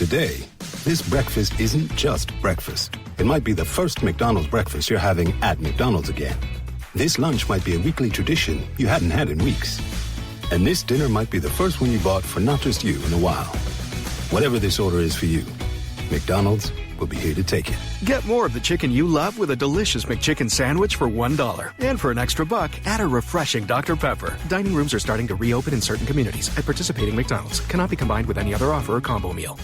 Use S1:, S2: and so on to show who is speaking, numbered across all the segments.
S1: today, this breakfast isn't just breakfast. It might be the first McDonald's breakfast you're having at McDonald's again. This lunch might be a weekly tradition you hadn't had in weeks. And this dinner might be the first one you bought for not just you in a while. Whatever this order is for you, McDonald's will be here to take it.
S2: Get more of the chicken you love with a delicious McChicken sandwich for $1. And for an extra buck, add a refreshing Dr. Pepper. Dining rooms are starting to reopen in certain communities at participating McDonald's. Cannot be combined with any other offer or combo meal.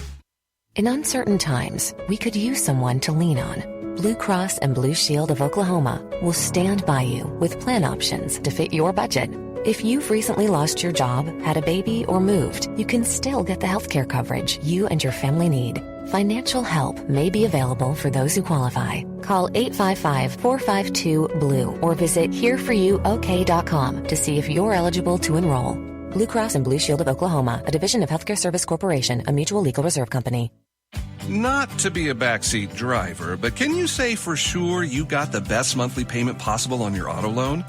S3: In uncertain times, we could use someone to lean on. Blue Cross and Blue Shield of Oklahoma will stand by you with plan options to fit your budget. If you've recently lost your job, had a baby, or moved, you can still get the healthcare coverage you and your family need. Financial help may be available for those who qualify. Call 855-452-BLUE or visit hereforyouok.com to see if you're eligible to enroll. Blue Cross and Blue Shield of Oklahoma, a division of Healthcare Service Corporation, a mutual legal reserve company.
S4: Not to be a backseat driver, but can you say for sure you got the best monthly payment possible on your auto loan?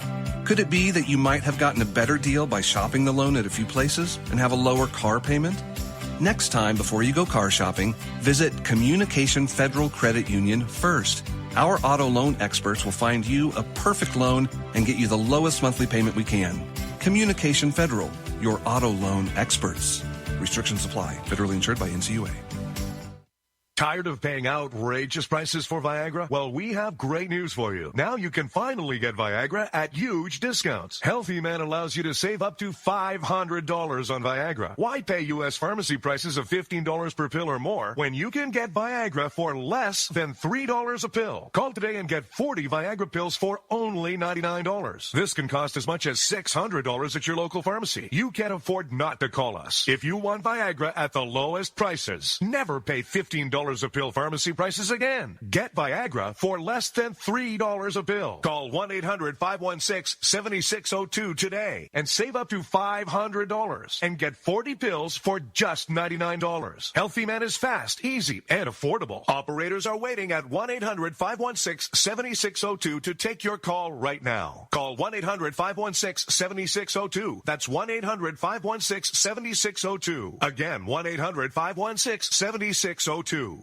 S4: Could it be that you might have gotten a better deal by shopping the loan at a few places and have a lower car payment? Next time, before you go car shopping, visit Communication Federal Credit Union first. Our auto loan experts will find you a perfect loan and get you the lowest monthly payment we can. Communication Federal, your auto loan experts. Restrictions apply. Federally insured by NCUA.
S5: Tired of paying outrageous prices for Viagra? Well, we have great news for you. Now you can finally get Viagra at huge discounts. Healthy Man allows you to save up to $500 on Viagra. Why pay U.S. pharmacy prices of $15 per pill or more when you can get Viagra for less than $3 a pill? Call today and get 40 Viagra pills for only $99. This can cost as much as $600 at your local pharmacy. You can't afford not to call us. If you want Viagra at the lowest prices, never pay $15 a pill pharmacy prices again. Get Viagra for less than $3 a pill. Call 1-800-516-7602 today and save up to $500 and get 40 pills for just $99. Healthy Man is fast, easy, and affordable. Operators are waiting at 1-800-516-7602 to take your call right now. Call 1-800-516-7602. That's 1-800-516-7602. Again, 1-800-516-7602.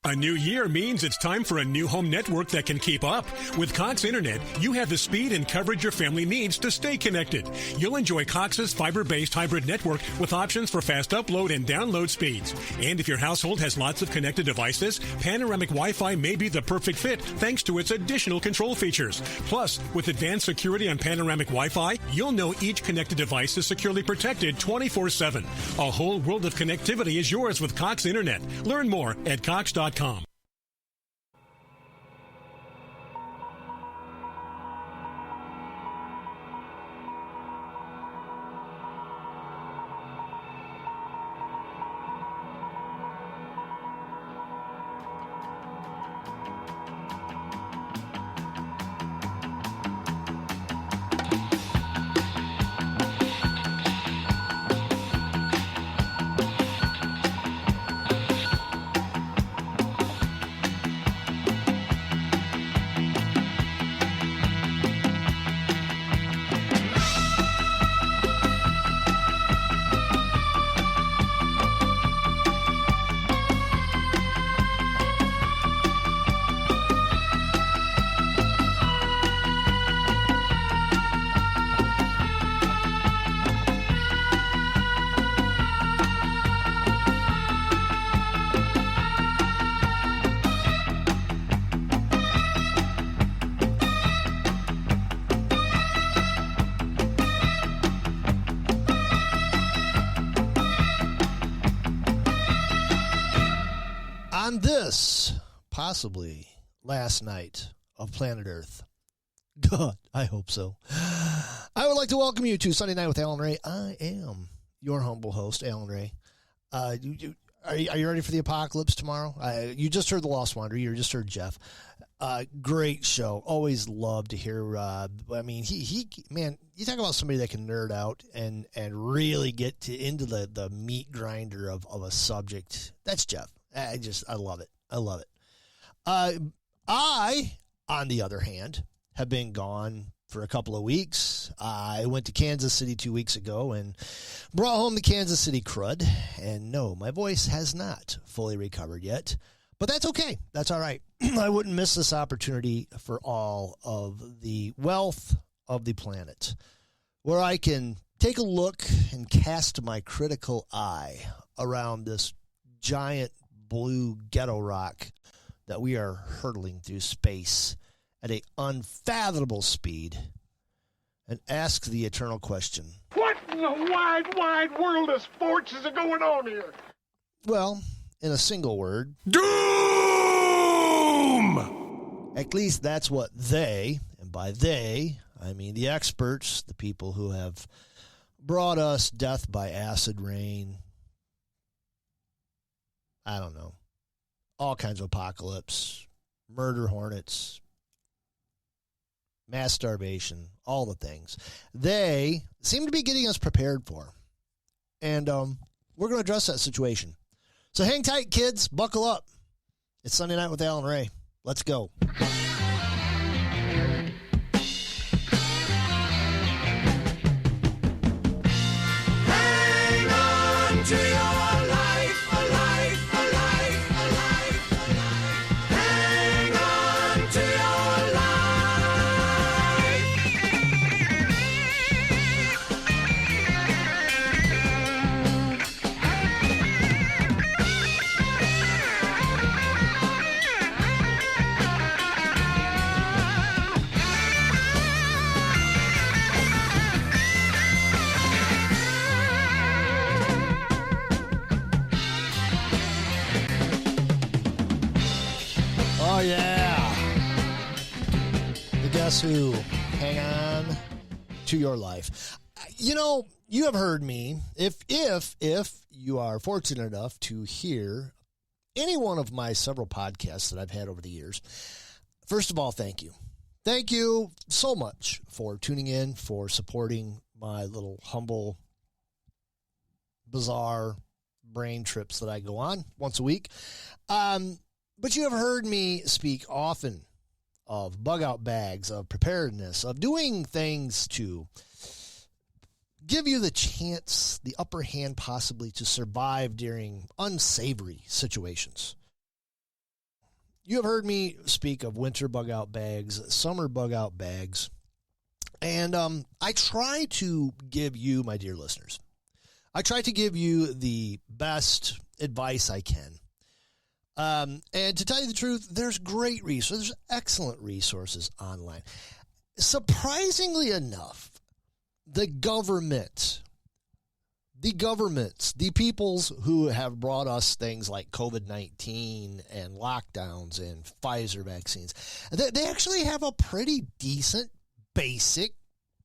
S6: A new year means it's time for a new home network that can keep up. With Cox Internet, you have the speed and coverage your family needs to stay connected. You'll enjoy Cox's fiber-based hybrid network with options for fast upload and download speeds. And if your household has lots of connected devices, Panoramic Wi-Fi may be the perfect fit thanks to its additional control features. Plus, with advanced security on Panoramic Wi-Fi, you'll know each connected device is securely protected 24/7. A whole world of connectivity is yours with Cox Internet. Learn more at Cox.com.
S7: On this, possibly last night of planet Earth. God, I hope so. I would like to welcome you to Sunday Night with Alan Ray. I am your humble host, Alan Ray. Are you ready for the apocalypse tomorrow? You just heard The Lost Wanderer. You just heard Jeff. Great show. Always love to hear. I mean, man, you talk about somebody that can nerd out and really get into the meat grinder of a subject. That's Jeff. I love it. I love it. I, on the other hand, have been gone for a couple of weeks. I went to Kansas City 2 weeks ago and brought home the Kansas City crud. And no, my voice has not fully recovered yet, but that's okay. That's all right. I wouldn't miss this opportunity for all of the wealth of the planet, where I can take a look and cast my critical eye around this giant blue ghetto rock that we are hurtling through space at an unfathomable speed, and ask the eternal question:
S8: what in the wide, wide world of sports is going on here?
S7: Well, in a single word,
S5: Doom!
S7: At least that's what they, and by they, I mean the experts, the people who have brought us death by acid rain, I don't know, all kinds of apocalypse, murder hornets, mass starvation, all the things. They seem to be getting us prepared for. And we're going to address that situation. So hang tight, kids. Buckle up. It's Sunday Night with Alan Ray. Let's go.
S9: Hang on to your life, a life, a life, a life, a life. Hang on to your
S7: Oh, yeah. The Guess Who. Hang on to your life. You know, you have heard me. If you are fortunate enough to hear any one of my several podcasts that I've had over the years, first of all, thank you. Thank you so much for tuning in, for supporting my little humble, bizarre brain trips that I go on once a week. But you have heard me speak often of bug out bags, of preparedness, of doing things to give you the chance, the upper hand possibly, to survive during unsavory situations. You have heard me speak of winter bug out bags, summer bug out bags, and I try to give you, my dear listeners, I try to give you the best advice I can. And to tell you the truth, there's great resources, there's excellent resources online. Surprisingly enough, the governments, the peoples who have brought us things like COVID-19 and lockdowns and Pfizer vaccines, they actually have a pretty decent, basic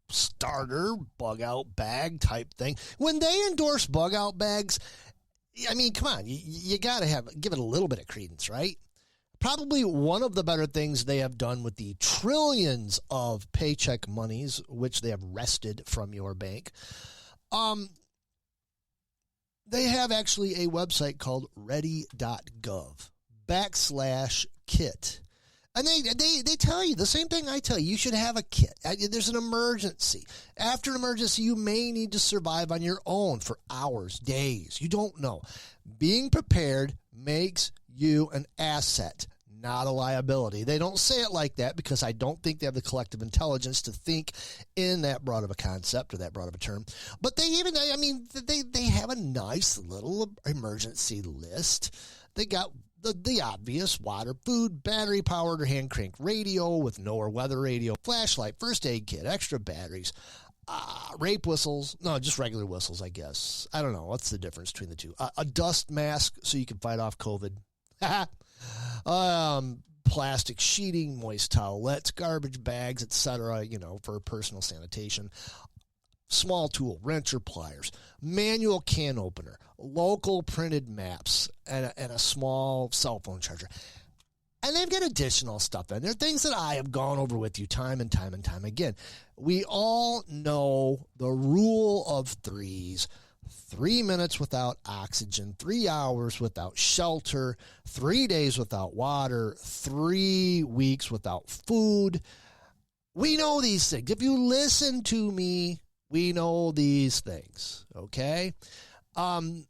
S7: starter bug out bag type thing. When they endorse bug out bags, I mean, come on, you got to give it a little bit of credence, right? Probably one of the better things they have done with the trillions of paycheck monies which they have wrested from your bank. They have actually a website called ready.gov/kit. And they tell you the same thing I tell you. You should have a kit. There's an emergency. After an emergency, you may need to survive on your own for hours, days. You don't know. Being prepared makes you an asset, not a liability. They don't say it like that because I don't think they have the collective intelligence to think in that broad of a concept or that broad of a term. But they have a nice little emergency list. They got the obvious: water, food, battery-powered or hand-cranked radio with no or weather radio, flashlight, first aid kit, extra batteries, rape whistles. No, just regular whistles, I guess. I don't know. What's the difference between the two? A dust mask so you can fight off COVID. Plastic sheeting, moist towelettes, garbage bags, etc., for personal sanitation. Small tool, wrench or pliers, manual can opener, local printed maps, and a small cell phone charger. And they've got additional stuff in there, things that I have gone over with you time and time and time again. We all know the rule of threes: 3 minutes without oxygen, 3 hours without shelter, 3 days without water, 3 weeks without food. We know these things. If you listen to me, we know these things, okay? And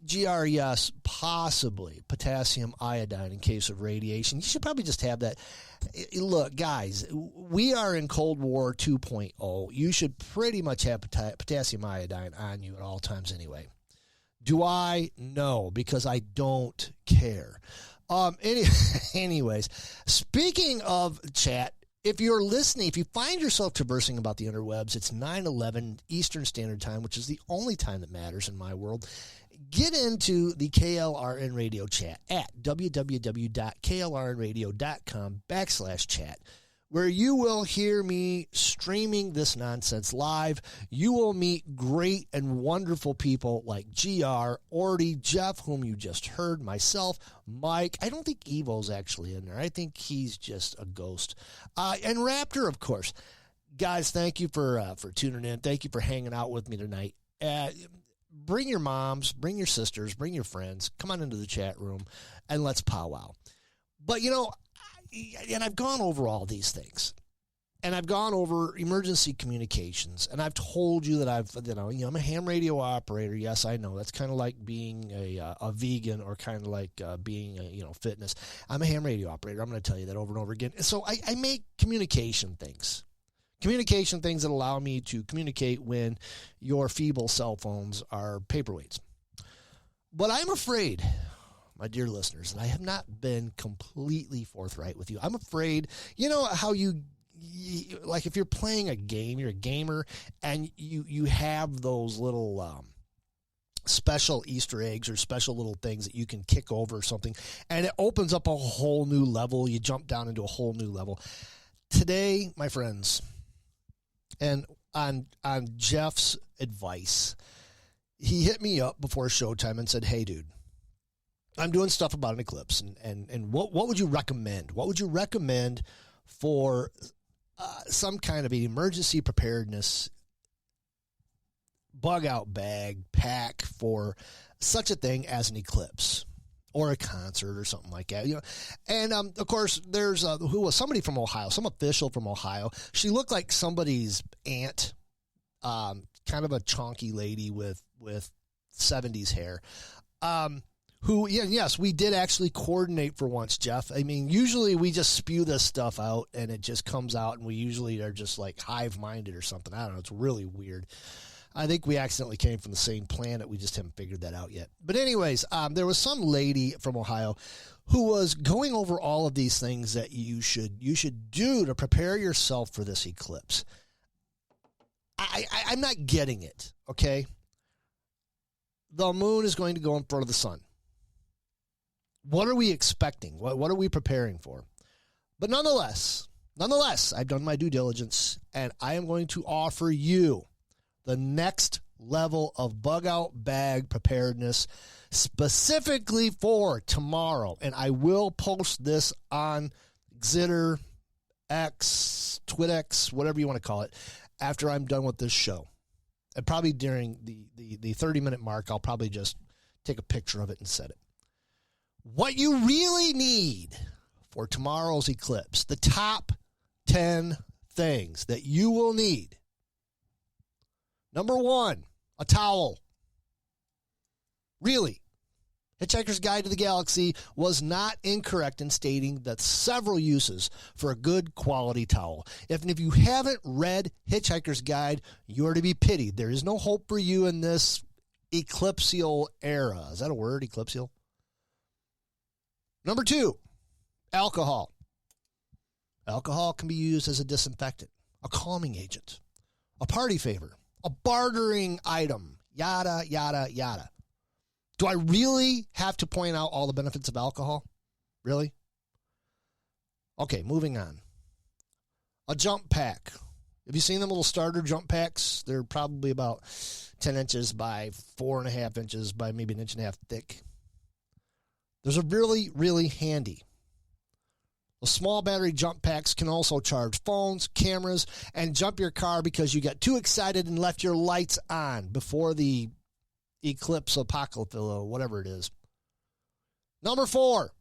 S7: GR, yes, possibly potassium iodine in case of radiation. You should probably just have that. Look, guys, we are in Cold War 2.0. You should pretty much have potassium iodine on you at all times anyway. Do I? No, because I don't care. Anyways, speaking of chat, if you're listening, if you find yourself traversing about the interwebs, it's 9/11 Eastern Standard Time, which is the only time that matters in my world. Get into the KLRN Radio chat at www.klrnradio.com/chat, where you will hear me streaming this nonsense live. You will meet great and wonderful people like GR, Orty, Jeff, whom you just heard, myself, Mike. I don't think Evo's actually in there. I think he's just a ghost. And Raptor, of course. Guys, thank you for tuning in. Thank you for hanging out with me tonight. Bring your moms, bring your sisters, bring your friends. Come on into the chat room, and let's powwow. But, and I've gone over all these things, and I've gone over emergency communications, and I've told you that I'm a ham radio operator. Yes, I know that's kind of like being a vegan, or kind of like being fitness. I'm a ham radio operator. I'm going to tell you that over and over again. And so I make communication things that allow me to communicate when your feeble cell phones are paperweights. But I'm afraid, my dear listeners, and I have not been completely forthright with you. I'm afraid, how you like if you're playing a game, you're a gamer, and you have those little special Easter eggs or special little things that you can kick over or something, and it opens up a whole new level. You jump down into a whole new level. Today, my friends, and on Jeff's advice, he hit me up before showtime and said, "Hey, dude, I'm doing stuff about an eclipse, and what would you recommend? What would you recommend for some kind of an emergency preparedness bug-out bag pack for such a thing as an eclipse or a concert or something like that?" And of course, there's somebody from Ohio, some official from Ohio. She looked like somebody's aunt, kind of a chonky lady with 70s hair. Yes, we did actually coordinate for once, Jeff. I mean, usually we just spew this stuff out and it just comes out, and we usually are just like hive-minded or something. I don't know. It's really weird. I think we accidentally came from the same planet. We just haven't figured that out yet. But anyways, there was some lady from Ohio who was going over all of these things that you should do to prepare yourself for this eclipse. I'm not getting it, okay? The moon is going to go in front of the sun. What are we expecting? What are we preparing for? But nonetheless, I've done my due diligence, and I am going to offer you the next level of bug-out bag preparedness specifically for tomorrow. And I will post this on Xitter, X, TwitX, whatever you want to call it, after I'm done with this show. And probably during the 30-minute mark, I'll probably just take a picture of it and set it. What you really need for tomorrow's eclipse, the top 10 things that you will need. Number 1, a towel. Really, Hitchhiker's Guide to the Galaxy was not incorrect in stating that several uses for a good quality towel. If you haven't read Hitchhiker's Guide, you are to be pitied. There is no hope for you in this eclipsial era. Is that a word, eclipsial? Number 2, alcohol. Alcohol can be used as a disinfectant, a calming agent, a party favor, a bartering item, yada, yada, yada. Do I really have to point out all the benefits of alcohol? Really? Okay, moving on. A jump pack. Have you seen them little starter jump packs? They're probably about 10 inches by 4.5 inches by maybe 1.5 inches thick. Those are really, really handy. The small battery jump packs can also charge phones, cameras, and jump your car because you got too excited and left your lights on before the Eclipsapocalypse or whatever it is. Number 4,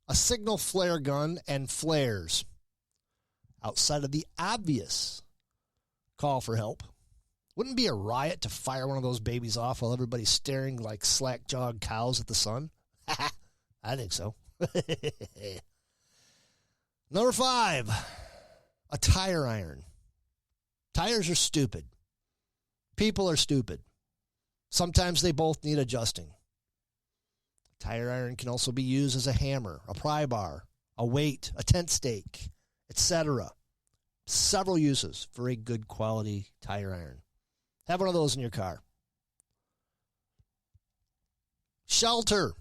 S7: a signal flare gun and flares. outside of the obvious call for help. Wouldn't it be a riot to fire one of those babies off while everybody's staring like slack-jawed cows at the sun? I think so. Number 5, a tire iron. Tires are stupid. People are stupid. Sometimes they both need adjusting. Tire iron can also be used as a hammer, a pry bar, a weight, a tent stake, etc. Several uses for a good quality tire iron. Have one of those in your car. Shelter.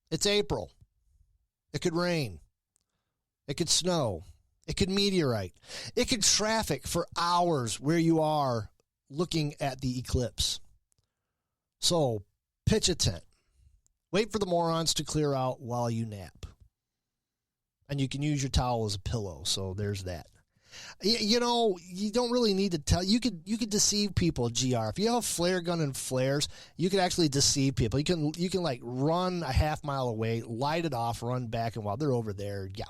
S7: It's April. It could rain. It could snow. It could meteorite. It could traffic for hours where you are looking at the eclipse. So pitch a tent. Wait for the morons to clear out while you nap. And you can use your towel as a pillow, so there's that. You know, you don't really need to tell. You could deceive people, GR. If you have a flare gun and flares, you could actually deceive people. You can like run a half mile away, light it off, run back, and while they're over there, yeah,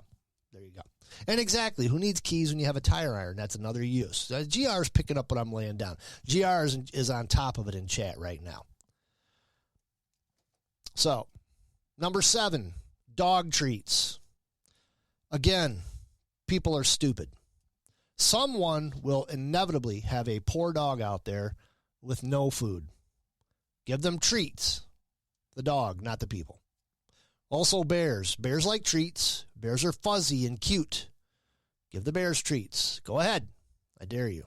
S7: there you go. And exactly, who needs keys when you have a tire iron? That's another use. GR is picking up what I'm laying down. GR is on top of it in chat right now. So, number 7, dog treats. Again, people are stupid. Someone will inevitably have a poor dog out there with no food. Give them treats. The dog, not the people. Also bears. Bears like treats. Bears are fuzzy and cute. Give the bears treats. Go ahead. I dare you.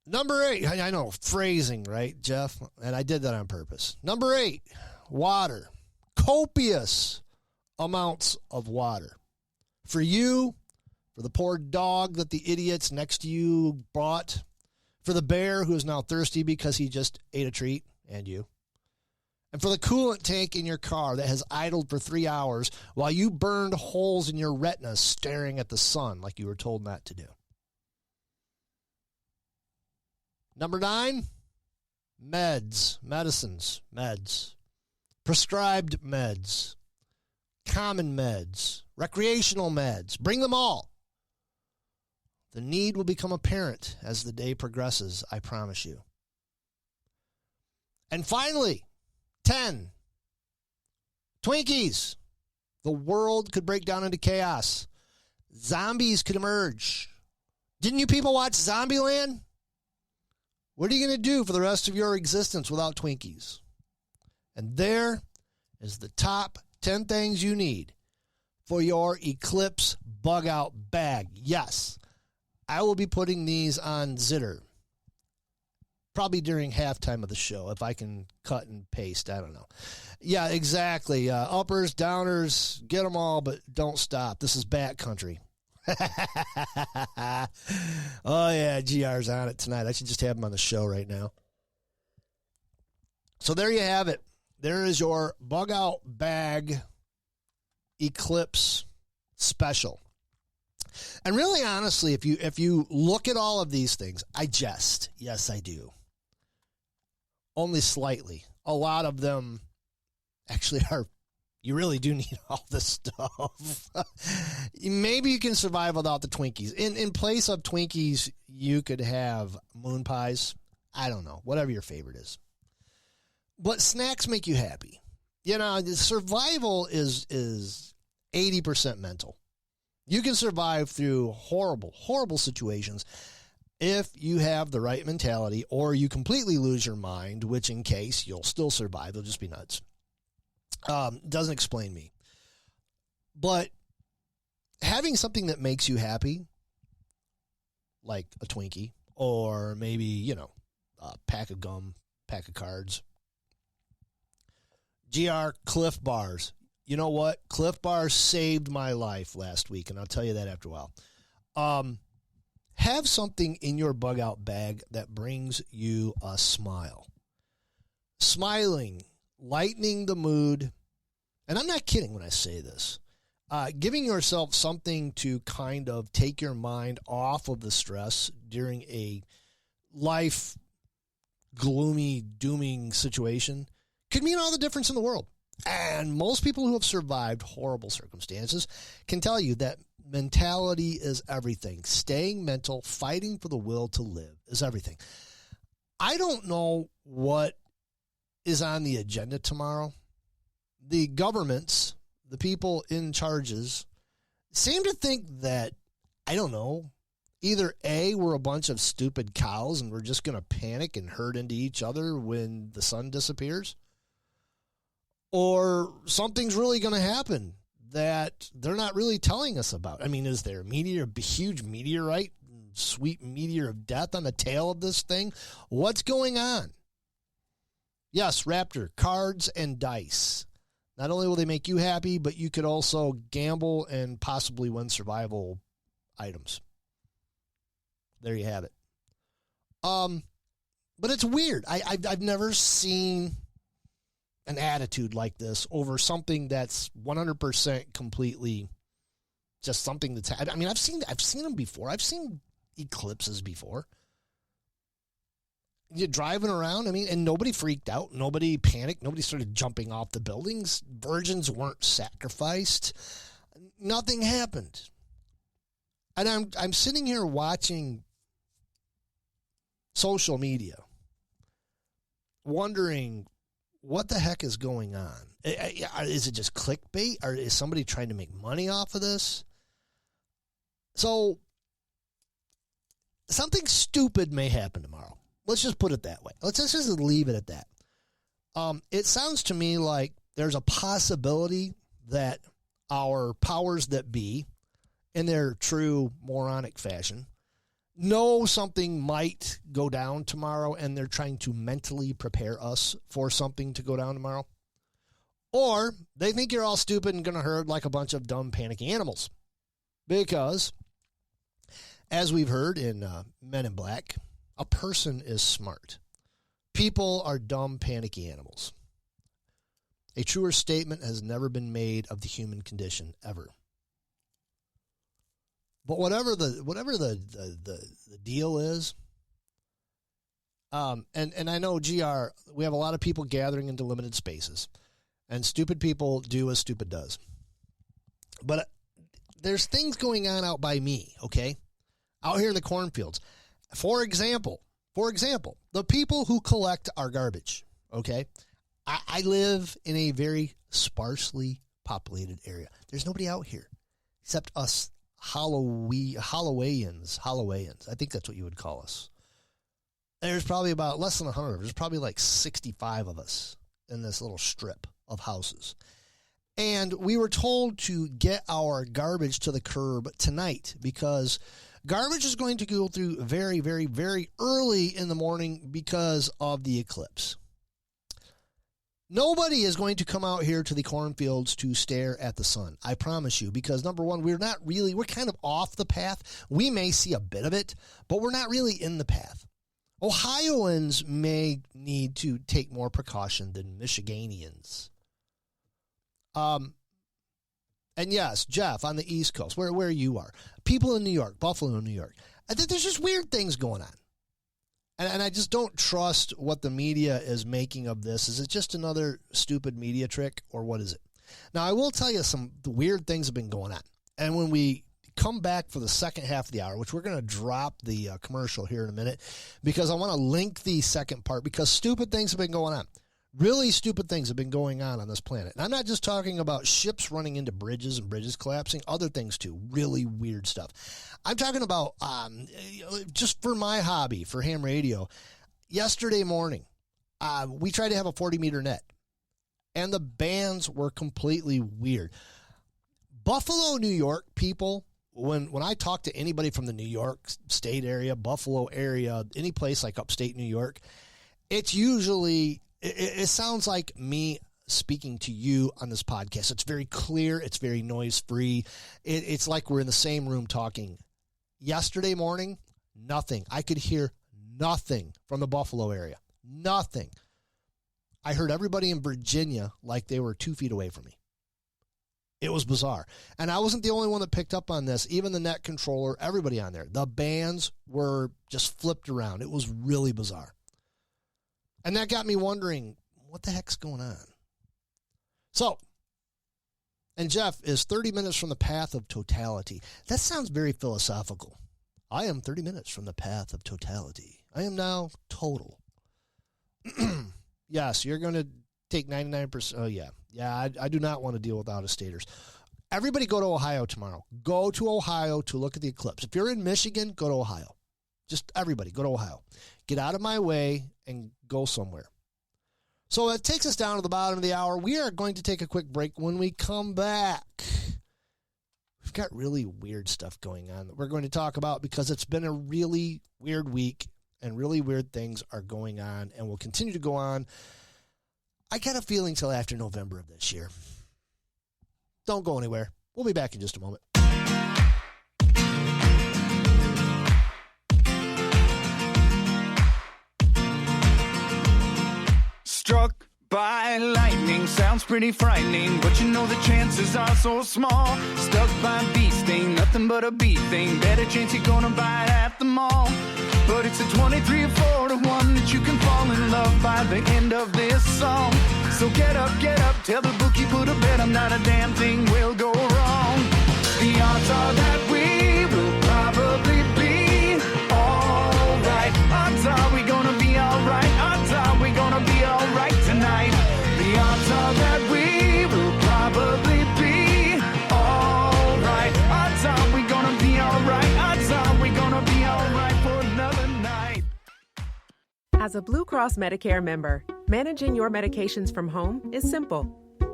S7: Number 8. I know, phrasing, right, Jeff? And I did that on purpose. Number 8, water. Copious amounts of water. For you, for the poor dog that the idiots next to you brought, for the bear who is now thirsty because he just ate a treat, and you, and for the coolant tank in your car that has idled for 3 hours while you burned holes in your retina staring at the sun like you were told not to do. Number 9, meds, medicines, meds, prescribed meds, common meds, recreational meds. Bring them all. The need will become apparent as the day progresses, I promise you. And finally, 10, Twinkies. The world could break down into chaos. Zombies could emerge. Didn't you people watch Zombieland? What are you going to do for the rest of your existence without Twinkies? And there is the top 10 things you need for your Eclipse bug out bag. Yes, I will be putting these on Zitter probably during halftime of the show if I can cut and paste. I don't know. Yeah, exactly. Uppers, downers, get them all, but don't stop. This is Bat Country. Oh, yeah, GR's on it tonight. I should just have him on the show right now. So there you have it. There is your bug out bag Eclipse special. And really, honestly, if you look at all of these things, I jest. Yes, I do. Only slightly. A lot of them actually are. You really do need all this stuff. Maybe you can survive without the Twinkies. In place of Twinkies, you could have moon pies. I don't know. Whatever your favorite is. But snacks make you happy. You know, survival is 80% mental. You can survive through horrible, horrible situations if you have the right mentality, or you completely lose your mind, which in case you'll still survive. They'll just be nuts. Doesn't explain me. But having something that makes you happy, like a Twinkie, or maybe, you know, a pack of gum, pack of cards. GR, Cliff Bars. You know what? Cliff Bars saved my life last week, and I'll tell you that after a while. Have something in your bug out bag that brings you a smile. Smiling, lightening the mood, and I'm not kidding when I say this. Giving yourself something to kind of take your mind off of the stress during a life gloomy, dooming situation could mean all the difference in the world. And most people who have survived horrible circumstances can tell you that mentality is everything. Staying mental, fighting for the will to live is everything. I don't know what is on the agenda tomorrow. The governments, the people in charges, seem to think that, I don't know, either A, we're a bunch of stupid cows and we're just going to panic and herd into each other when the sun disappears, or something's really going to happen that they're not really telling us about. I mean, is there a huge meteorite, sweet meteor of death on the tail of this thing? What's going on? Yes, Raptor, cards and dice. Not only will they make you happy, but you could also gamble and possibly win survival items. There you have it. But it's weird. I've never seen an attitude like this over something that's 100% completely just something that's. I mean, I've seen them before. I've seen eclipses before. You're driving around, I mean, and nobody freaked out. Nobody panicked. Nobody started jumping off the buildings. Virgins weren't sacrificed. Nothing happened. And I'm sitting here watching social media, wondering what the heck is going on. Is it just clickbait? Or is somebody trying to make money off of this? So something stupid may happen tomorrow. Let's just put it that way. Let's just leave it at that. It sounds to me like there's a possibility that our powers that be, in their true moronic fashion, know something might go down tomorrow and they're trying to mentally prepare us for something to go down tomorrow. Or they think you're all stupid and going to herd like a bunch of dumb, panicky animals. Because, as we've heard in Men in Black, a person is smart. People are dumb, panicky animals. A truer statement has never been made of the human condition, ever. But whatever the deal is, and I know, GR, we have a lot of people gathering into limited spaces, and stupid people do as stupid does. But there's things going on out by me, okay? Out here in the cornfields. For example, the people who collect our garbage, okay? I live in a very sparsely populated area. There's nobody out here except us Hollowayans. I think that's what you would call us. There's probably about less than 100. There's probably like 65 of us in this little strip of houses. And we were told to get our garbage to the curb tonight because garbage is going to go through very, very, very early in the morning because of the eclipse. Nobody is going to come out here to the cornfields to stare at the sun. I promise you, because number one, we're kind of off the path. We may see a bit of it, but we're not really in the path. Ohioans may need to take more precaution than Michiganians. And yes, Jeff, on the East Coast, where you are, people in New York, Buffalo, New York, I think there's just weird things going on. And I just don't trust what the media is making of this. Is it just another stupid media trick, or what is it? Now, I will tell you the weird things have been going on. And when we come back for the second half of the hour, which we're going to drop the commercial here in a minute, because I want to link the second part, because stupid things have been going on. Really stupid things have been going on this planet. And I'm not just talking about ships running into bridges and bridges collapsing, other things too, really weird stuff. I'm talking about, just for my hobby, for ham radio, yesterday morning, we tried to have a 40-meter net, and the bands were completely weird. Buffalo, New York people, when I talk to anybody from the New York State area, Buffalo area, any place like upstate New York, it's usually... It sounds like me speaking to you on this podcast. It's very clear. It's very noise-free. It's like we're in the same room talking. Yesterday morning, nothing. I could hear nothing from the Buffalo area. Nothing. I heard everybody in Virginia like they were 2 feet away from me. It was bizarre. And I wasn't the only one that picked up on this. Even the net controller, everybody on there. The bands were just flipped around. It was really bizarre. And that got me wondering, what the heck's going on? So, and Jeff is 30 minutes from the path of totality. That sounds very philosophical. I am 30 minutes from the path of totality. I am now total. Yes, you're going to take 99%. Oh, yeah. Yeah, I do not want to deal with out-of-staters. Everybody go to Ohio tomorrow. Go to Ohio to look at the eclipse. If you're in Michigan, go to Ohio. Just everybody, go to Ohio. Get out of my way and go somewhere. So that takes us down to the bottom of the hour. We are going to take a quick break. When we come back, we've got really weird stuff going on that we're going to talk about because it's been a really weird week and really weird things are going on and will continue to go on. I got a feeling till after November of this year. Don't go anywhere. We'll be back in just a moment.
S9: Struck by lightning sounds pretty frightening, but you know the chances are so small. Stuck by bee sting, nothing but a bee thing. Better chance you're gonna buy it at the mall. But it's a 23 or 4 to 1 that you can fall in love by the end of this song. So get up, tell the bookie put a bet on not a damn thing will go wrong. The odds are that we will probably be alright. Odds are we gonna be alright. Odds are we gonna be alright tonight. The odds are that we will probably be alright. Odds are we gonna be alright. Odds are we gonna be alright for another night.
S10: As a Blue Cross Medicare member, managing your medications from home is simple.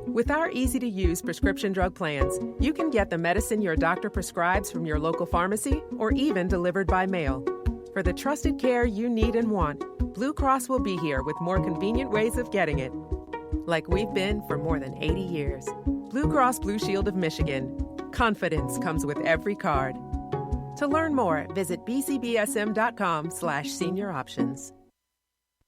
S10: With our easy-to-use prescription drug plans, you can get the medicine your doctor prescribes from your local pharmacy or even delivered by mail. For the trusted care you need and want, Blue Cross will be here with more convenient ways of getting it. Like we've been for more than 80 years. Blue Cross Blue Shield of Michigan. Confidence comes with every card. To learn more, visit bcbsm.com/senior options.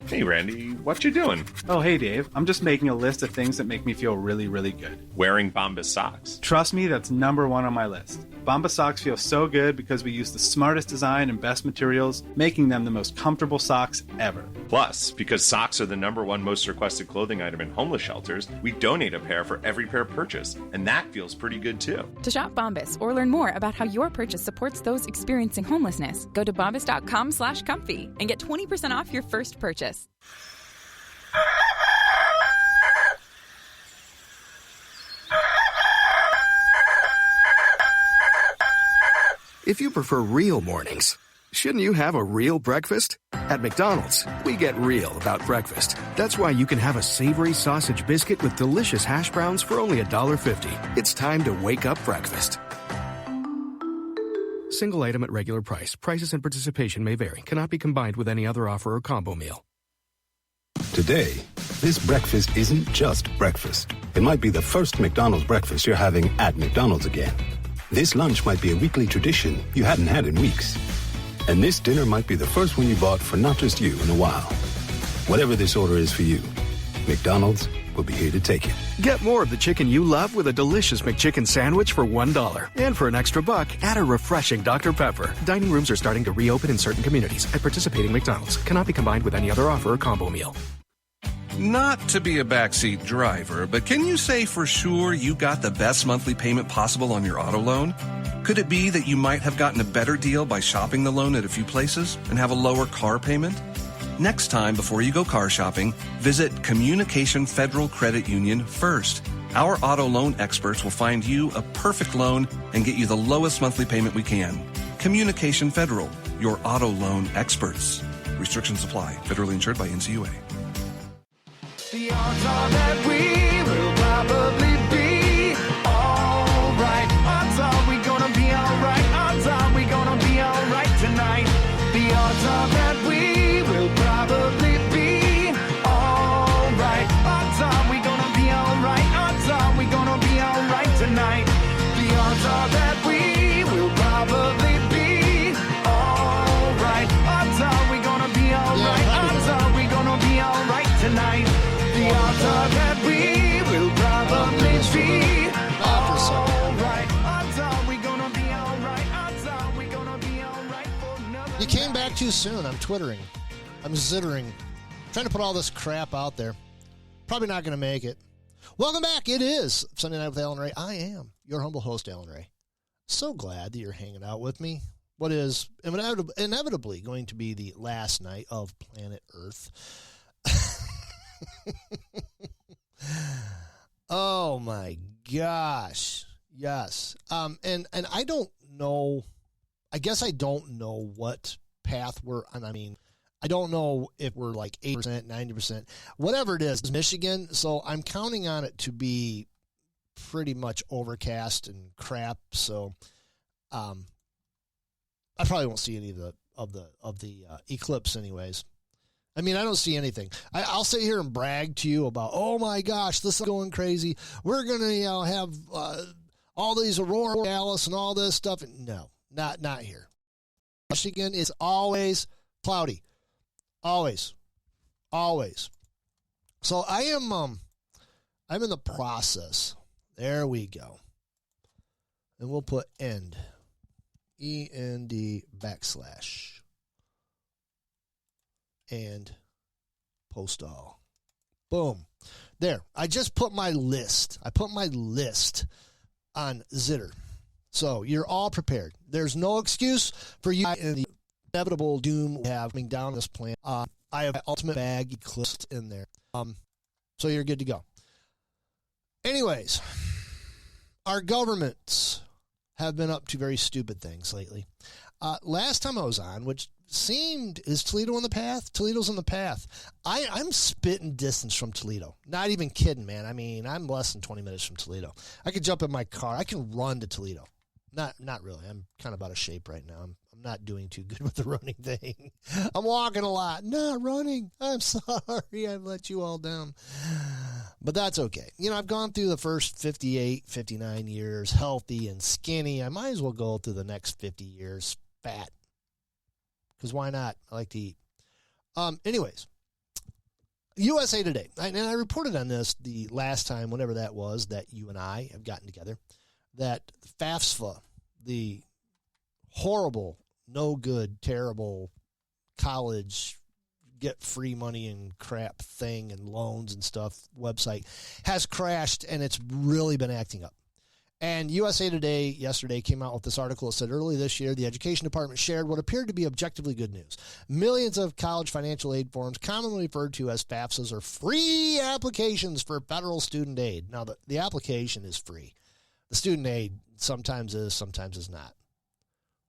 S11: Hey, Randy, what you doing?
S12: Oh, hey, Dave. I'm just making a list of things that make me feel really, really good.
S11: Wearing Bombas socks.
S12: Trust me, that's number one on my list. Bombas socks feel so good because we use the smartest design and best materials, making them the most comfortable socks ever.
S11: Plus, because socks are the number one most requested clothing item in homeless shelters, we donate a pair for every pair purchased, and that feels pretty good, too.
S13: To shop Bombas or learn more about how your purchase supports those experiencing homelessness, go to bombas.com/comfy and get 20% off your first purchase.
S2: If you prefer real mornings, shouldn't you have a real breakfast? At McDonald's, we get real about breakfast. That's why you can have a savory sausage biscuit with delicious hash browns for only $1.50. It's time to wake up breakfast. Single item at regular price. Prices and participation may vary. Cannot be combined with any other offer or combo meal.
S1: Today, this breakfast isn't just breakfast. It might be the first McDonald's breakfast you're having at McDonald's again. This lunch might be a weekly tradition you hadn't had in weeks. And this dinner might be the first one you bought for not just you in a while. Whatever this order is for you, McDonald's will be here to take it.
S2: Get more of the chicken you love with a delicious McChicken sandwich for $1. And for an extra buck, add a refreshing Dr. Pepper. Dining rooms are starting to reopen in certain communities at participating McDonald's. Cannot be combined with any other offer or combo meal.
S4: Not to be a backseat driver, but can you say for sure you got the best monthly payment possible on your auto loan? Could it be that you might have gotten a better deal by shopping the loan at a few places and have a lower car payment? Next time, before you go car shopping, visit Communication Federal Credit Union first. Our auto loan experts will find you a perfect loan and get you the lowest monthly payment we can. Communication Federal, your auto loan experts. Restrictions apply. Federally insured by NCUA.
S9: The odds are that we will probably be alright. Odds are we gonna be alright. Odds are we gonna be alright tonight. The odds are that we will probably be alright. Odds are we gonna be alright. Odds are we gonna be alright tonight. The odds are that we will probably be alright. Odds are we gonna be alright. Odds are we gonna be alright tonight. The odds are that we will probably be alright. Odds are we gonna be alright. Odds are we gonna be alright for another.
S7: You came back too soon. I'm twittering. I'm zittering. Trying to put all this crap out there. Probably not going to make it. Welcome back. It is Sunday Night with Alan Ray. I am your humble host, Alan Ray. So glad that you're hanging out with me. What is inevitably going to be the last night of planet Earth. Oh my gosh. Yes. And I don't know. I guess I don't know what path we're on. I mean, I don't know if we're like 8%, 90%, whatever it is, Michigan. So I'm counting on it to be pretty much overcast and crap. So, I probably won't see any of the eclipse anyways. I mean, I don't see anything. I'll sit here and brag to you about, oh my gosh, this is going crazy. We're going to have all these aurora borealis and all this stuff. No, not here. Michigan is always cloudy. Always. So I'm in the process. There we go. And we'll put end. END / and post all. Boom. There. I just put my list. I put my list on Zitter. So you're all prepared. There's no excuse for you in the inevitable doom we have coming down this plan. I have my ultimate bag eclipsed in there. So you're good to go. Anyways, our governments have been up to very stupid things lately. Last time I was on, which seemed, is Toledo in the path? Toledo's in the path. I'm spitting distance from Toledo. Not even kidding, man. I mean, I'm less than 20 minutes from Toledo. I could jump in my car. I can run to Toledo. Not really. I'm kind of out of shape right now. I'm not doing too good with the running thing. I'm walking a lot, not running. I'm sorry. I've let you all down. But that's okay. You know, I've gone through the first 58, 59 years healthy and skinny. I might as well go through the next 50 years fat. Because why not? I like to eat. Anyways, USA Today. And I reported on this the last time, whenever that was, that you and I have gotten together, that FAFSA, the horrible, no good, terrible college get free money and crap thing and loans and stuff website, has crashed, and it's really been acting up. And USA Today yesterday came out with this article that said early this year, the Education Department shared what appeared to be objectively good news. Millions of college financial aid forms, commonly referred to as FAFSAs, are free applications for federal student aid. Now, the application is free. The student aid sometimes is, sometimes is not.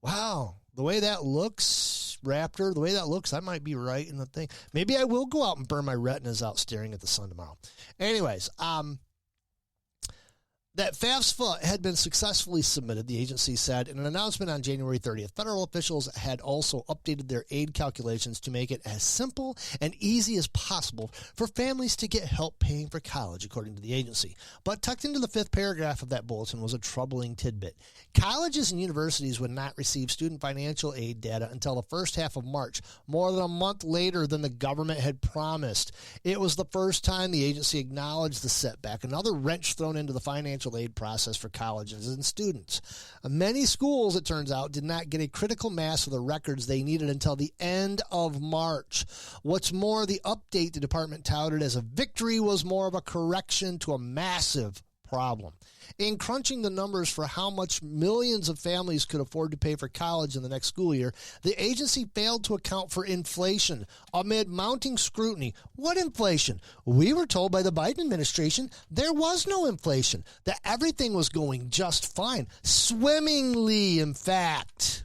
S7: Wow. The way that looks, Raptor, the way that looks, I might be right in the thing. Maybe I will go out and burn my retinas out staring at the sun tomorrow. Anyways, that FAFSA had been successfully submitted, the agency said in an announcement on January 30th. Federal officials had also updated their aid calculations to make it as simple and easy as possible for families to get help paying for college, according to the agency. But tucked into the fifth paragraph of that bulletin was a troubling tidbit. Colleges and universities would not receive student financial aid data until the first half of March, more than a month later than the government had promised. It was the first time the agency acknowledged the setback, another wrench thrown into the financial aid process for colleges and students. Many schools, it turns out, did not get a critical mass of the records they needed until the end of March. What's more, the update the department touted as a victory was more of a correction to a massive problem. In crunching the numbers for how much millions of families could afford to pay for college in the next school year, the agency failed to account for inflation amid mounting scrutiny. What inflation? We were told by the Biden administration there was no inflation, that everything was going just fine, swimmingly, in fact.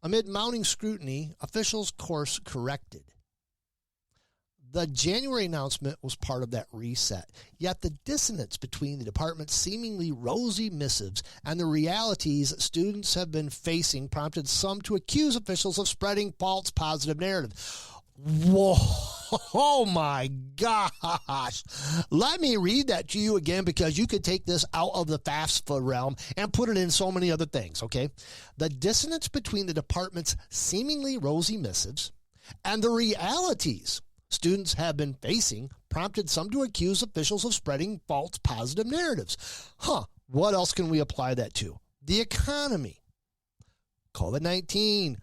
S7: Amid mounting scrutiny, officials course corrected. The January announcement was part of that reset, yet the dissonance between the department's seemingly rosy missives and the realities students have been facing prompted some to accuse officials of spreading false positive narrative. Whoa, oh my gosh. Let me read that to you again, because you could take this out of the FAFSA realm and put it in so many other things, okay? The dissonance between the department's seemingly rosy missives and the realities students have been facing prompted some to accuse officials of spreading false positive narratives. What else can we apply that to? The economy, COVID-19,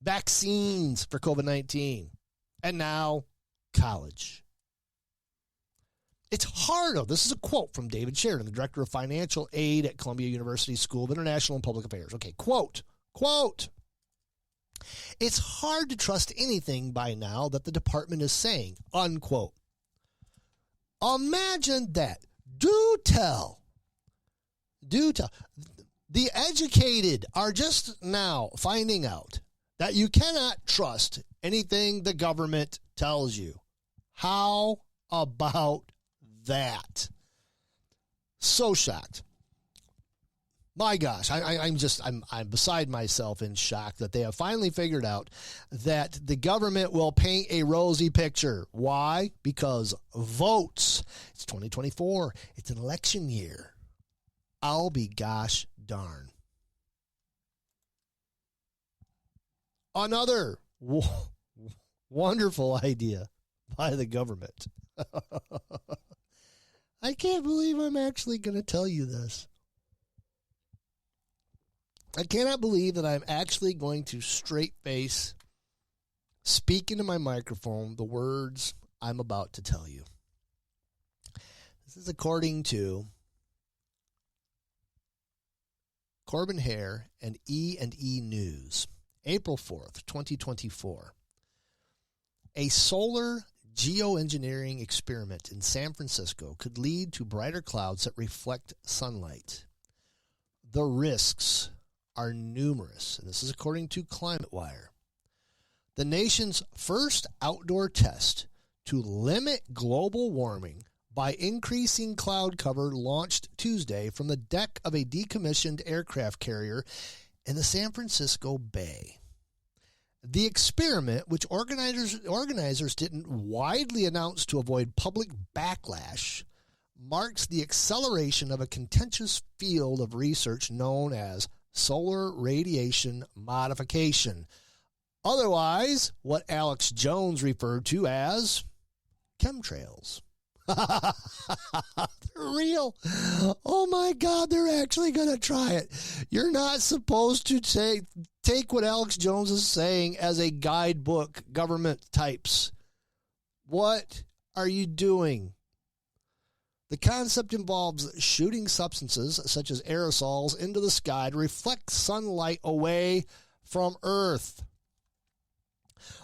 S7: vaccines for COVID-19, and now college. It's hard. This is a quote from David Sheridan, the director of financial aid at Columbia University School of International and Public Affairs. Okay, quote. It's hard to trust anything by now that the department is saying, unquote. Imagine that. Do tell. The educated are just now finding out that you cannot trust anything the government tells you. How about that? So shocked. My gosh, I'm beside myself in shock that they have finally figured out that the government will paint a rosy picture. Why? Because votes. It's 2024. It's an election year. I'll be gosh darn. Another wonderful idea by the government. I can't believe I'm actually going to tell you this. I cannot believe that I'm actually going to straight face speak into my microphone the words I'm about to tell you. This is according to Corbin Hare and E&E News, April 4th, 2024. A solar geoengineering experiment in San Francisco could lead to brighter clouds that reflect sunlight. The risks are numerous, and this is according to ClimateWire. The nation's first outdoor test to limit global warming by increasing cloud cover launched Tuesday from the deck of a decommissioned aircraft carrier in the San Francisco Bay. The experiment, which organizers didn't widely announce to avoid public backlash, marks the acceleration of a contentious field of research known as solar radiation modification, otherwise what Alex Jones referred to as chemtrails. They're real. Oh my God, they're actually going to try it. You're not supposed to take what Alex Jones is saying as a guidebook, government types. What are you doing? The concept involves shooting substances such as aerosols into the sky to reflect sunlight away from Earth.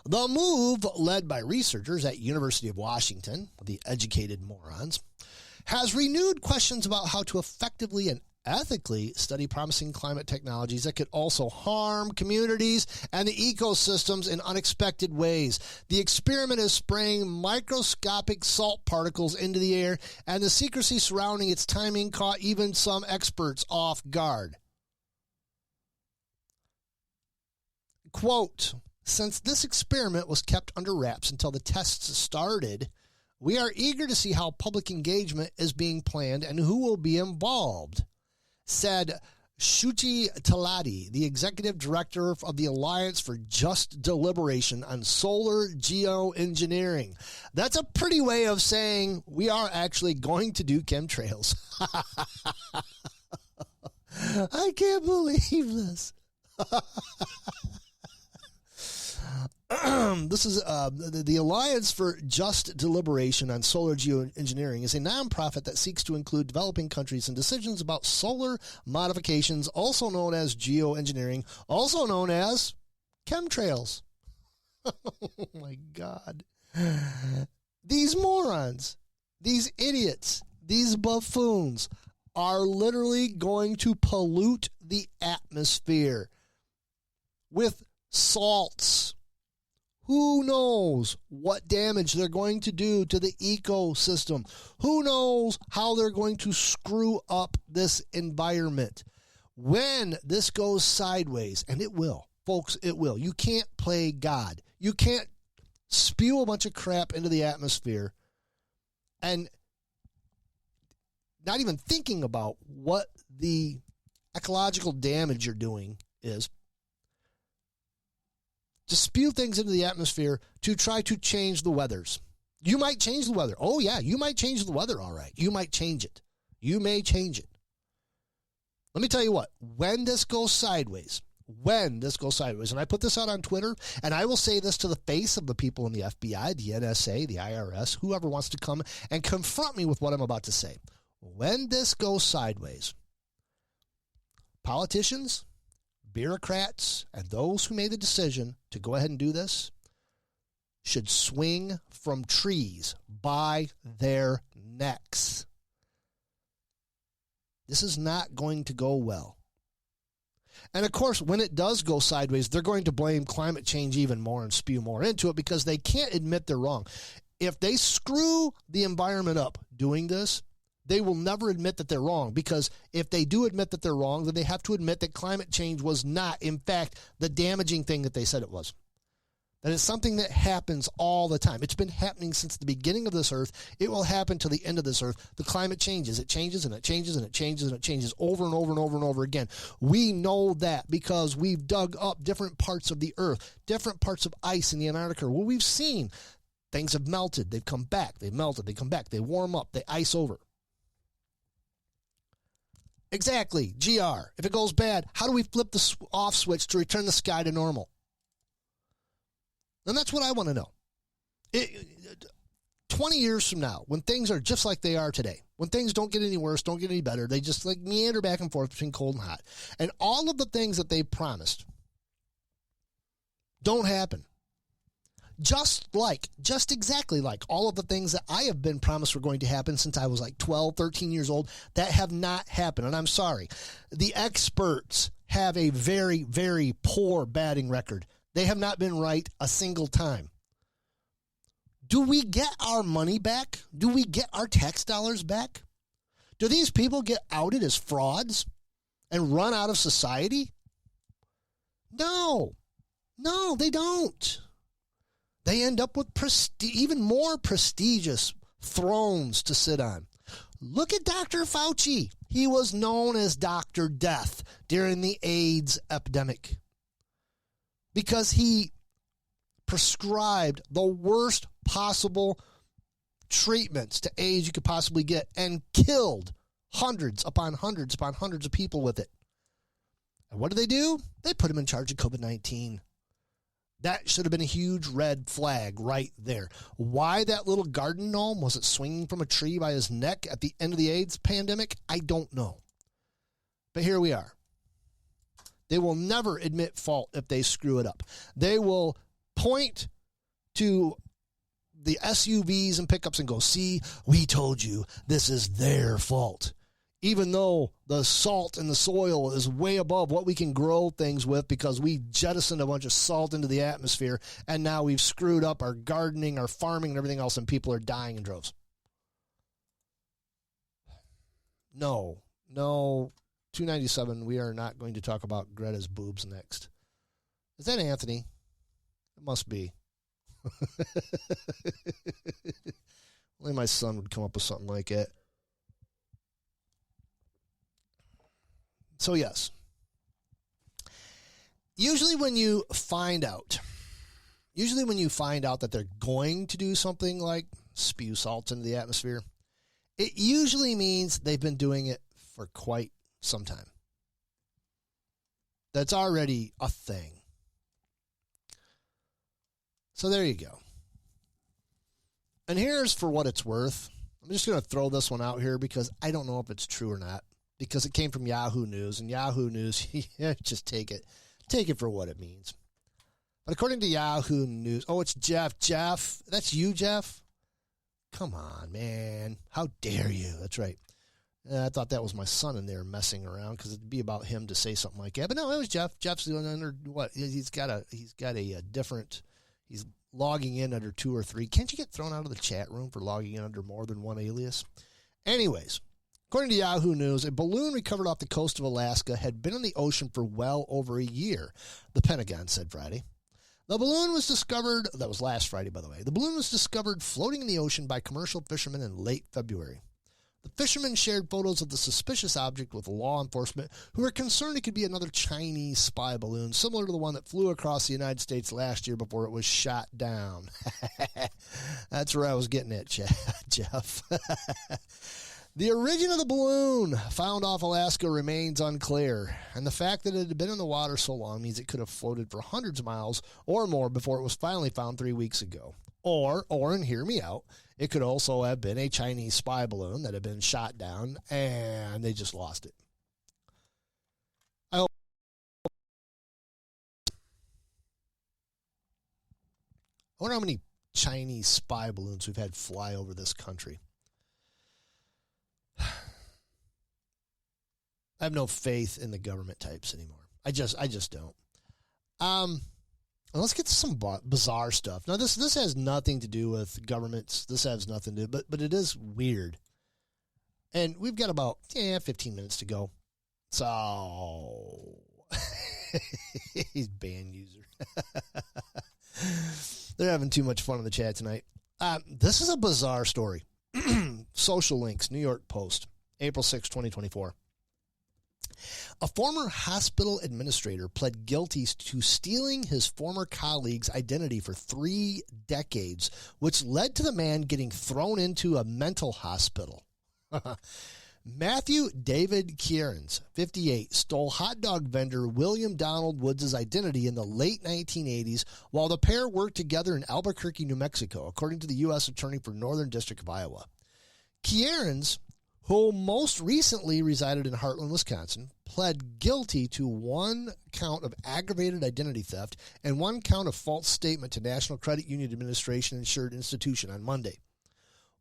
S7: The move, led by researchers at University of Washington, the educated morons, has renewed questions about how to effectively and ethically study promising climate technologies that could also harm communities and the ecosystems in unexpected ways. The experiment is spraying microscopic salt particles into the air, and the secrecy surrounding its timing caught even some experts off guard. Quote, since this experiment was kept under wraps until the tests started, we are eager to see how public engagement is being planned and who will be involved, said Shruti Talati, the executive director of the Alliance for Just Deliberation on Solar Geoengineering. That's a pretty way of saying we are actually going to do chemtrails. I can't believe this. This is the Alliance for Just Deliberation on Solar Geoengineering is a nonprofit that seeks to include developing countries in decisions about solar modifications, also known as geoengineering, also known as chemtrails. Oh my God. These morons, these idiots, these buffoons are literally going to pollute the atmosphere with salts. Who knows what damage they're going to do to the ecosystem? Who knows how they're going to screw up this environment? When this goes sideways, and it will, folks, it will. You can't play God. You can't spew a bunch of crap into the atmosphere and not even thinking about what the ecological damage you're doing is. To spew things into the atmosphere to try to change the weathers. You might change the weather. Oh, yeah, you might change the weather, all right. You might change it. You may change it. Let me tell you what, when this goes sideways, when this goes sideways, and I put this out on Twitter, and I will say this to the face of the people in the FBI, the NSA, the IRS, whoever wants to come and confront me with what I'm about to say. When this goes sideways, politicians, bureaucrats, and those who made the decision to go ahead and do this should swing from trees by their necks. This is not going to go well. And of course, when it does go sideways, they're going to blame climate change even more and spew more into it because they can't admit they're wrong. If they screw the environment up doing this, they will never admit that they're wrong, because if they do admit that they're wrong, then they have to admit that climate change was not, in fact, the damaging thing that they said it was. That is something that happens all the time. It's been happening since the beginning of this earth. It will happen to the end of this earth. The climate changes. It changes and it changes and it changes and it changes over and over and over and over again. We know that because we've dug up different parts of the earth, different parts of ice in the Antarctica. Well, we've seen things have melted. They've come back. They've melted. They come back. They warm up. They ice over. Exactly. GR. If it goes bad, how do we flip the off switch to return the sky to normal? And that's what I want to know. 20 years from now, when things are just like they are today, when things don't get any worse, don't get any better, they just like meander back and forth between cold and hot, and all of the things that they promised don't happen. Just exactly like all of the things that I have been promised were going to happen since I was like 12, 13 years old that have not happened. And I'm sorry. The experts have a very, very poor batting record. They have not been right a single time. Do we get our money back? Do we get our tax dollars back? Do these people get outed as frauds and run out of society? No, they don't. They end up with even more prestigious thrones to sit on. Look at Dr. Fauci. He was known as Dr. Death during the AIDS epidemic because he prescribed the worst possible treatments to AIDS you could possibly get and killed hundreds upon hundreds upon hundreds of people with it. And what do? They put him in charge of COVID-19. That should have been a huge red flag right there. Why that little garden gnome wasn't swinging from a tree by his neck at the end of the AIDS pandemic, I don't know. But here we are. They will never admit fault if they screw it up. They will point to the SUVs and pickups and go, see, we told you this is their fault. Even though the salt in the soil is way above what we can grow things with because we jettisoned a bunch of salt into the atmosphere, and now we've screwed up our gardening, our farming, and everything else, and people are dying in droves. No. 297, we are not going to talk about Greta's boobs next. Is that Anthony? It must be. Only my son would come up with something like it. So, yes, usually when you find out that they're going to do something like spew salt into the atmosphere, it usually means they've been doing it for quite some time. That's already a thing. So there you go. And here's for what it's worth. I'm just going to throw this one out here because I don't know if it's true or not. Because it came from Yahoo News, and Yahoo News, just take it for what it means. But according to Yahoo News, it's Jeff. Jeff, that's you, Jeff? Come on, man. How dare you? That's right. I thought that was my son in there messing around because it'd be about him to say something like that. But no, it was Jeff. Jeff's doing under what? He's got a different, he's logging in under 2 or 3. Can't you get thrown out of the chat room for logging in under more than one alias? Anyways. According to Yahoo News, a balloon recovered off the coast of Alaska had been in the ocean for well over a year, the Pentagon said Friday. The balloon was discovered, that was last Friday, by the way. The balloon was discovered floating in the ocean by commercial fishermen in late February. The fishermen shared photos of the suspicious object with law enforcement, who were concerned it could be another Chinese spy balloon, similar to the one that flew across the United States last year before it was shot down. That's where I was getting at, Jeff. The origin of the balloon found off Alaska remains unclear, and the fact that it had been in the water so long means it could have floated for hundreds of miles or more before it was finally found 3 weeks ago. Or, and hear me out, it could also have been a Chinese spy balloon that had been shot down and they just lost it. I wonder how many Chinese spy balloons we've had fly over this country. I have no faith in the government types anymore. I just don't. Let's get to some bizarre stuff. Now, this has nothing to do with governments. This has nothing to do, but it is weird. And we've got about 15 minutes to go. So, he's band user. They're having too much fun in the chat tonight. This is a bizarre story. Social links, New York Post, April 6, 2024. A former hospital administrator pled guilty to stealing his former colleague's identity for 3 decades, which led to the man getting thrown into a mental hospital. Matthew David Kierans, 58, stole hot dog vendor William Donald Woods' identity in the late 1980s while the pair worked together in Albuquerque, New Mexico, according to the U.S. Attorney for Northern District of Iowa. Kierans, who most recently resided in Heartland, Wisconsin, pled guilty to 1 count of aggravated identity theft and 1 count of false statement to National Credit Union Administration Insured Institution on Monday.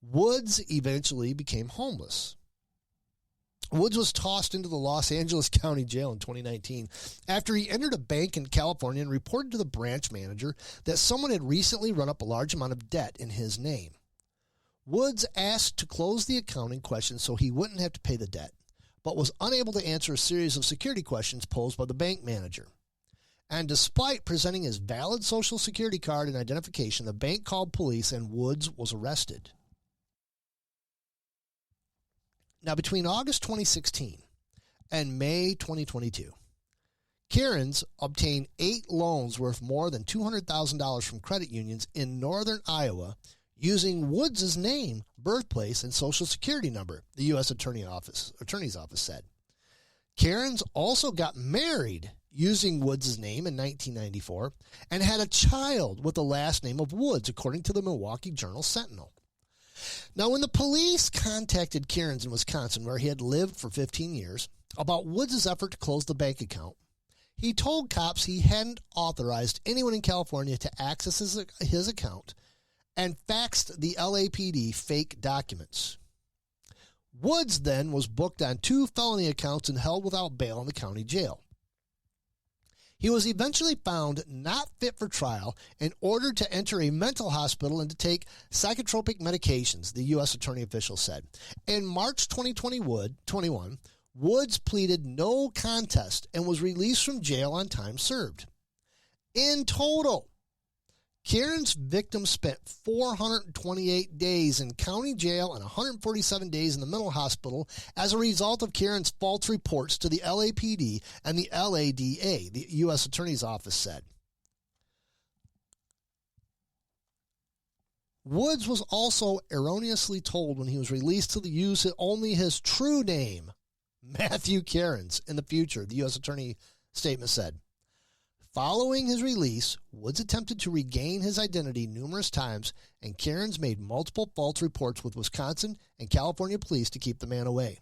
S7: Woods eventually became homeless. Woods was tossed into the Los Angeles County Jail in 2019 after he entered a bank in California and reported to the branch manager that someone had recently run up a large amount of debt in his name. Woods asked to close the account in question so he wouldn't have to pay the debt, but was unable to answer a series of security questions posed by the bank manager. And despite presenting his valid Social Security card and identification, the bank called police and Woods was arrested. Now, between August 2016 and May 2022, Kierans obtained 8 loans worth more than $200,000 from credit unions in northern Iowa using Woods' name, birthplace, and Social Security number, the U.S. Attorney's Office said. Kierans also got married using Woods' name in 1994 and had a child with the last name of Woods, according to the Milwaukee Journal-Sentinel. Now, when the police contacted Kierans in Wisconsin, where he had lived for 15 years, about Woods' effort to close the bank account, he told cops he hadn't authorized anyone in California to access his account and faxed the LAPD fake documents. Woods then was booked on 2 felony accounts and held without bail in the county jail. He was eventually found not fit for trial and ordered to enter a mental hospital and to take psychotropic medications, the U.S. Attorney official said. In March 2021, Woods pleaded no contest and was released from jail on time served. In total, Kierans' victim spent 428 days in county jail and 147 days in the mental hospital as a result of Kierans' false reports to the LAPD and the LADA, the U.S. Attorney's Office said. Woods was also erroneously told when he was released to use only his true name, Matthew Kierans, in the future, the U.S. Attorney statement said. Following his release, Woods attempted to regain his identity numerous times, and Kierans made multiple false reports with Wisconsin and California police to keep the man away.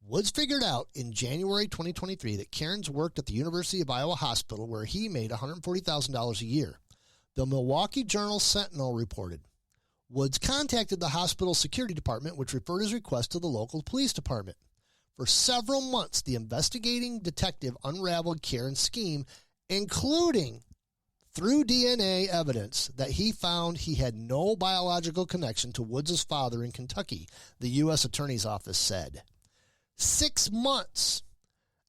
S7: Woods figured out in January 2023 that Kierans worked at the University of Iowa Hospital, where he made $140,000 a year. The Milwaukee Journal-Sentinel reported. Woods contacted the hospital security department, which referred his request to the local police department. For several months, the investigating detective unraveled Kierans' scheme, including through DNA evidence that he found he had no biological connection to Woods' father in Kentucky, the U.S. Attorney's Office said. 6 months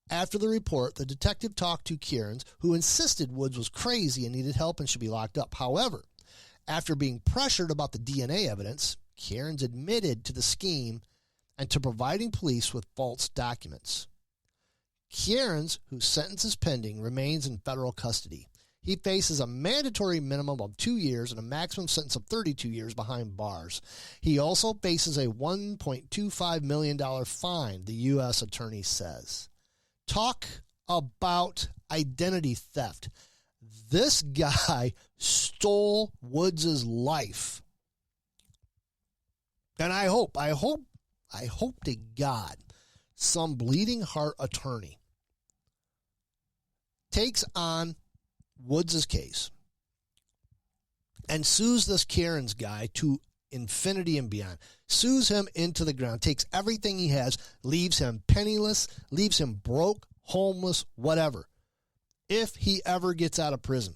S7: after the report, the detective talked to Kierans, who insisted Woods was crazy and needed help and should be locked up. However, after being pressured about the DNA evidence, Kierans admitted to the scheme and to providing police with false documents. Kierans, whose sentence is pending, remains in federal custody. He faces a mandatory minimum of 2 years and a maximum sentence of 32 years behind bars. He also faces a $1.25 million fine, the U.S. attorney says. Talk about identity theft. This guy stole Woods' life. And I hope to God some bleeding heart attorney takes on Woods' case and sues this Cairns guy to infinity and beyond, sues him into the ground, takes everything he has, leaves him penniless, leaves him broke, homeless, whatever, if he ever gets out of prison.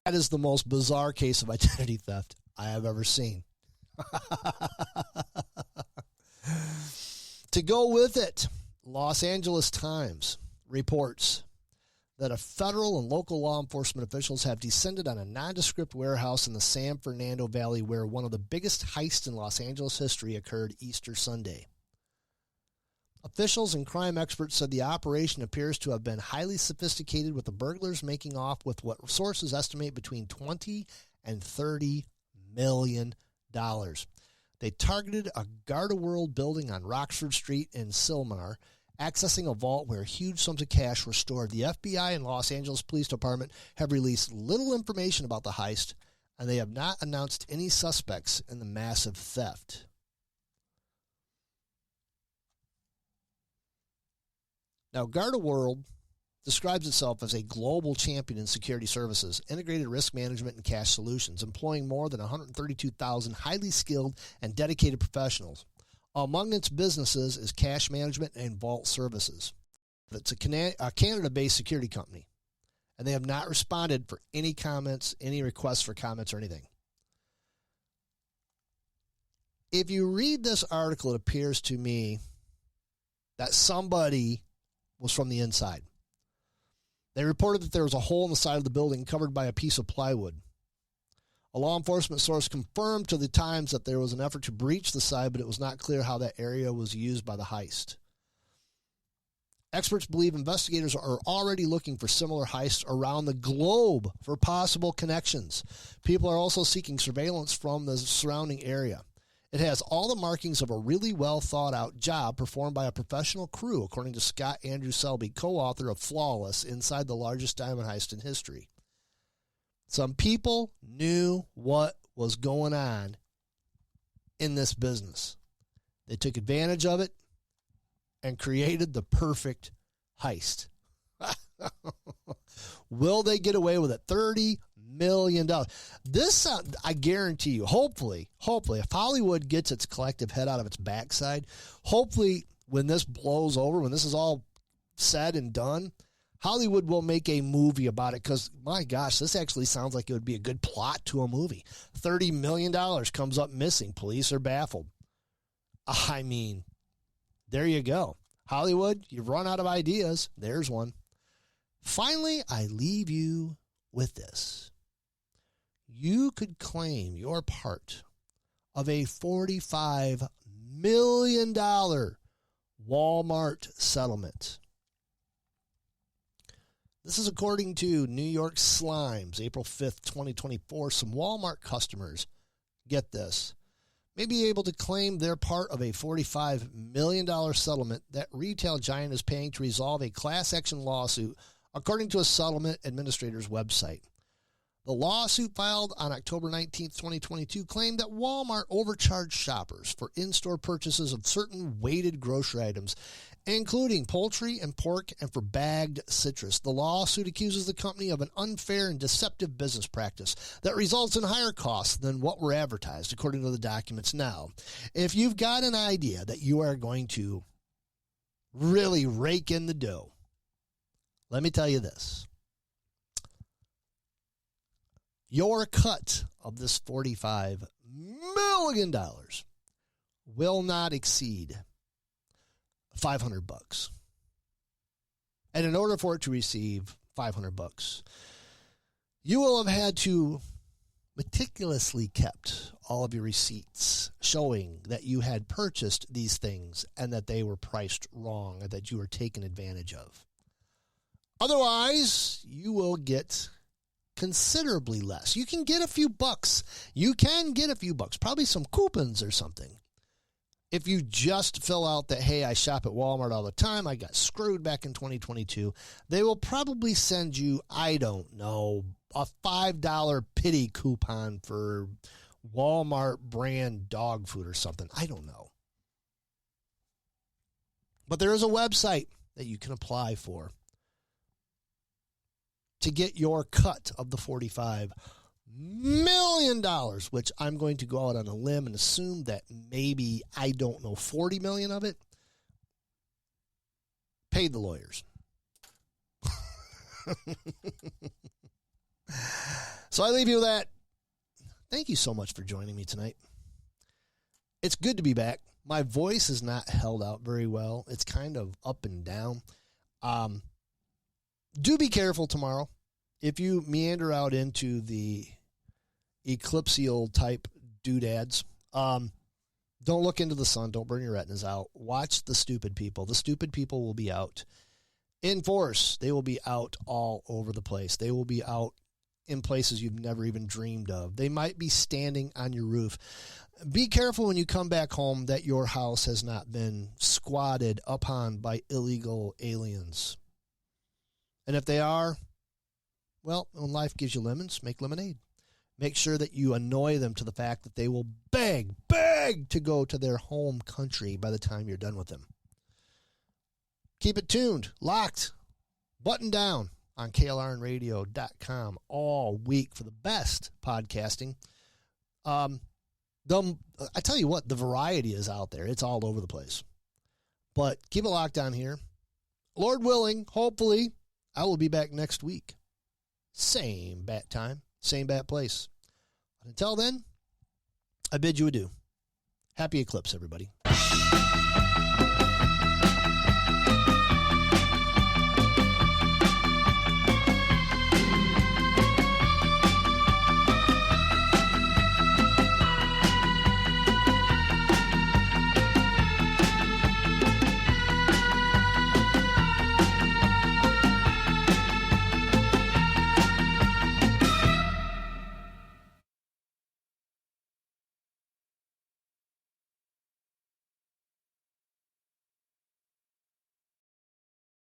S7: That is the most bizarre case of identity theft I have ever seen. To go with it, Los Angeles Times reports that a federal and local law enforcement officials have descended on a nondescript warehouse in the San Fernando Valley where one of the biggest heists in Los Angeles history occurred Easter Sunday. Officials and crime experts said the operation appears to have been highly sophisticated, with the burglars making off with what sources estimate between $20 and $30 million. They targeted a Garda-World building on Rockford Street in Silmar, accessing a vault where huge sums of cash were stored. The FBI and Los Angeles Police Department have released little information about the heist, and they have not announced any suspects in the massive theft. Now, Garda-World describes itself as a global champion in security services, integrated risk management, and cash solutions, employing more than 132,000 highly skilled and dedicated professionals. Among its businesses is cash management and vault services. It's a Canada-based security company, and they have not responded for any comments, any requests for comments or anything. If you read this article, it appears to me that somebody was from the inside. They reported that there was a hole in the side of the building covered by a piece of plywood. A law enforcement source confirmed to the Times that there was an effort to breach the side, but it was not clear how that area was used by the heist. Experts believe investigators are already looking for similar heists around the globe for possible connections. People are also seeking surveillance from the surrounding area. It has all the markings of a really well-thought-out job performed by a professional crew, according to Scott Andrew Selby, co-author of Flawless, Inside the Largest Diamond Heist in History. Some people knew what was going on in this business. They took advantage of it and created the perfect heist. Will they get away with it? $30 million. This, I guarantee you, hopefully, if Hollywood gets its collective head out of its backside, hopefully when this blows over, when this is all said and done, Hollywood will make a movie about it, because, my gosh, this actually sounds like it would be a good plot to a movie. $30 million comes up missing. Police are baffled. I mean, there you go. Hollywood, you've run out of ideas. There's one. Finally, I leave you with this. You could claim your part of a $45 million Walmart settlement. This is according to New York Slimes, April 5th, 2024. Some Walmart customers, get this, may be able to claim their part of a $45 million settlement that retail giant is paying to resolve a class action lawsuit, according to a settlement administrator's website. The lawsuit filed on October 19, 2022, claimed that Walmart overcharged shoppers for in-store purchases of certain weighted grocery items, including poultry and pork, and for bagged citrus. The lawsuit accuses the company of an unfair and deceptive business practice that results in higher costs than what were advertised, according to the documents. Now, if you've got an idea that you are going to really rake in the dough, let me tell you this. Your cut of this $45 million will not exceed $500. And in order for it to receive $500, you will have had to meticulously kept all of your receipts showing that you had purchased these things and that they were priced wrong and that you were taken advantage of. Otherwise, you will get considerably less. You can get a few bucks. Probably some coupons or something. If you just fill out that, hey, I shop at Walmart all the time, I got screwed back in 2022, they will probably send you, I don't know, a $5 pity coupon for Walmart brand dog food or something. I don't know. But there is a website that you can apply for to get your cut of the $45 million, which I'm going to go out on a limb and assume that maybe, I don't know, 40 million of it paid the lawyers. So I leave you with that. Thank you so much for joining me tonight. It's good to be back. My voice is not held out very well. It's kind of up and down. Do be careful tomorrow. If you meander out into the eclipsial type doodads, don't look into the sun. Don't burn your retinas out. Watch the stupid people. The stupid people will be out in force. They will be out all over the place. They will be out in places you've never even dreamed of. They might be standing on your roof. Be careful when you come back home that your house has not been squatted upon by illegal aliens. And if they are, well, when life gives you lemons, make lemonade. Make sure that you annoy them to the fact that they will beg to go to their home country by the time you're done with them. Keep it tuned, locked, buttoned down on klrnradio.com all week for the best podcasting. I tell you what, the variety is out there. It's all over the place. But keep it locked down here. Lord willing, hopefully, I will be back next week. Same bat time, same bat place. Until then, I bid you adieu. Happy eclipse, everybody.